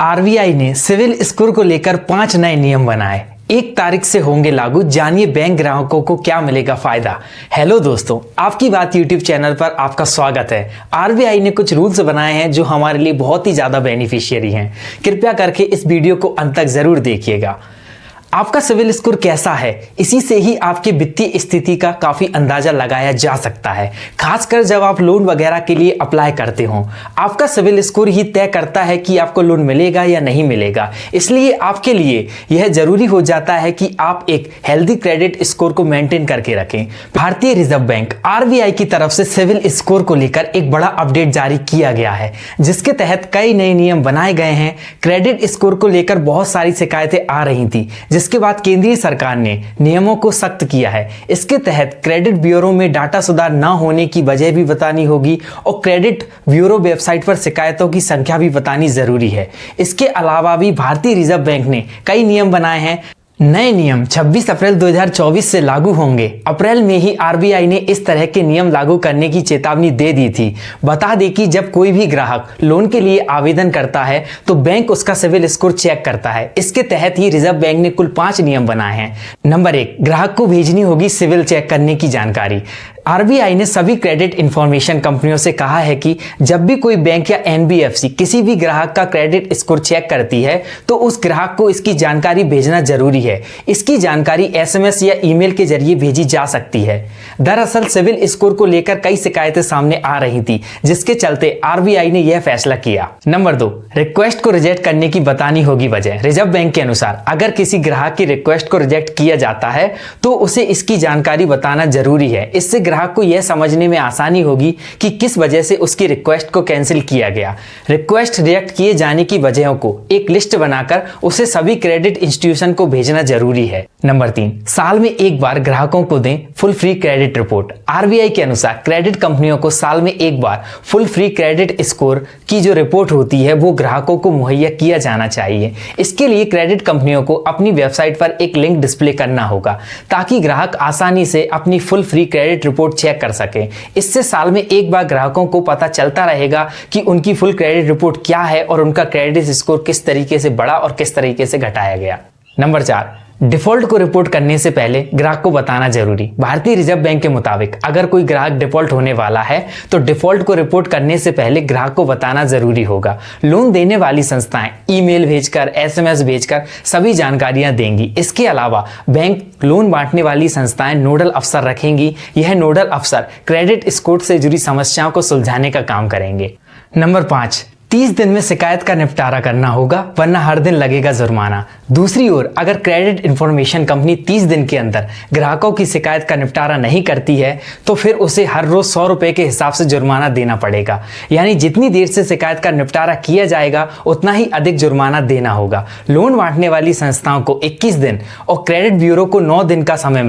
RBI ने civil score को लेकर 5 नए नियम बनाए। 1 तारीख से होंगे लागू। जानिए बैंक ग्राहकों को क्या मिलेगा फायदा। हेलो दोस्तों, आपकी बात यूट्यूब चैनल पर आपका स्वागत है। आरबीआई ने कुछ रूल्स बनाए हैं जो हमारे लिए बहुत ही ज्यादा बेनिफिशियरी हैं। कृपया करके इस वीडियो को अंत तक जरूर देखिएगा। आपका सिविल स्कोर कैसा है, इसी से ही आपकी वित्तीय स्थिति का काफी अंदाजा लगाया जा सकता है। खासकर जब आप लोन वगैरह के लिए अप्लाई करते हो, आपका सिविल स्कोर ही तय करता है कि आपको लोन मिलेगा या नहीं मिलेगा। इसलिए आपके लिए यह जरूरी हो जाता है कि आप एक हेल्दी क्रेडिट स्कोर को मेंटेन करके रखें। भारतीय रिजर्व बैंक आरबीआई की तरफ से सिविल स्कोर को लेकर एक बड़ा अपडेट जारी किया गया है, जिसके तहत कई नए नियम बनाए गए हैं। क्रेडिट स्कोर को लेकर बहुत सारी शिकायतें आ रही थी, जिसके बाद केंद्रीय सरकार ने नियमों को सख्त किया है। इसके तहत क्रेडिट ब्यूरो में डाटा सुधार न होने की वजह भी बतानी होगी और क्रेडिट ब्यूरो वेबसाइट पर शिकायतों की संख्या भी बतानी जरूरी है। इसके अलावा भी भारतीय रिजर्व बैंक ने कई नियम बनाए हैं। नए नियम 26 अप्रैल 2024 से लागू होंगे। अप्रैल में ही आरबीआई ने इस तरह के नियम लागू करने की चेतावनी दे दी थी। बता दें कि जब कोई भी ग्राहक लोन के लिए आवेदन करता है तो बैंक उसका सिविल स्कोर चेक करता है। इसके तहत ही रिजर्व बैंक ने कुल 5 नियम बनाए हैं। नंबर 1, ग्राहक को भेजनी होगी सिविल चेक करने की जानकारी। आरबीआई ने सभी क्रेडिट इंफॉर्मेशन कंपनियों से कहा है कि जब भी कोई बैंक या एनबीएफसी किसी भी ग्राहक का क्रेडिट स्कोर चेक करती है तो उस ग्राहक को इसकी जानकारी भेजना जरूरी है। इसकी जानकारी एसएमएस या ईमेल के जरिए भेजी जा सकती है। दरअसल सिविल स्कोर को लेकर कई शिकायतें सामने आ रही थी, जिसके चलते आरबीआई ने यह फैसला किया। नंबर 2, रिक्वेस्ट को रिजेक्ट करने की बतानी होगी वजह। रिजर्व बैंक के अनुसार अगर किसी ग्राहक की रिक्वेस्ट को रिजेक्ट किया जाता है तो उसे इसकी जानकारी बताना जरूरी है। इससे ग्राहक को यह समझने में आसानी होगी कि किस वजह से उसकी रिक्वेस्ट को कैंसिल किया गया। रिक्वेस्ट रिजेक्ट किए जाने की वजहों को एक लिस्ट बनाकर उसे सभी क्रेडिट इंस्टीट्यूशन को भेजना जरूरी है। नंबर 3, साल में एक बार ग्राहकों को दें full free credit report. RBI के अनुसार क्रेडिट कंपनियों को साल में एक बार फुल फ्री क्रेडिट स्कोर की जो रिपोर्ट होती है वो ग्राहकों को मुहैया किया जाना चाहिए। इसके लिए क्रेडिट कंपनियों को अपनी वेबसाइट पर एक लिंक डिस्प्ले करना होगा ताकि ग्राहक आसानी से अपनी full free credit report check कर सके। इससे साल में एक बार ग्राहकों को पता चलता रहेगा कि उनकी फुल क्रेडिट रिपोर्ट क्या है और उनका क्रेडिट स्कोर किस तरीके से बढ़ा और किस तरीके से घटाया गया। नंबर 4, डिफॉल्ट को रिपोर्ट करने से पहले ग्राहक को बताना जरूरी। भारतीय रिजर्व बैंक के मुताबिक अगर कोई ग्राहक डिफॉल्ट होने वाला है तो डिफॉल्ट को रिपोर्ट करने से पहले ग्राहक को बताना जरूरी होगा। लोन देने वाली संस्थाएं ईमेल भेजकर, एसएमएस भेजकर सभी जानकारियां देंगी। इसके अलावा बैंक लोन बांटने वाली संस्थाएं नोडल अफसर रखेंगी। यह नोडल अफसर क्रेडिट स्कोर से जुड़ी समस्याओं को सुलझाने का काम करेंगे। नंबर 5, 30 दिन में शिकायत का निपटारा करना होगा, वरना हर दिन लगेगा जुर्माना। दूसरी ओर अगर क्रेडिट इंफॉर्मेशन कंपनी 30 दिन के अंदर ग्राहकों की शिकायत का निपटारा नहीं करती है तो फिर उसे हर रोज 100 रुपए के हिसाब से जुर्माना देना पड़ेगा। यानी जितनी देर से शिकायत का निपटारा किया जाएगा उतना ही अधिक जुर्माना देना होगा। लोन बांटने वाली संस्थाओं को 21 दिन और क्रेडिट ब्यूरो को 9 दिन का समय मिलेगा।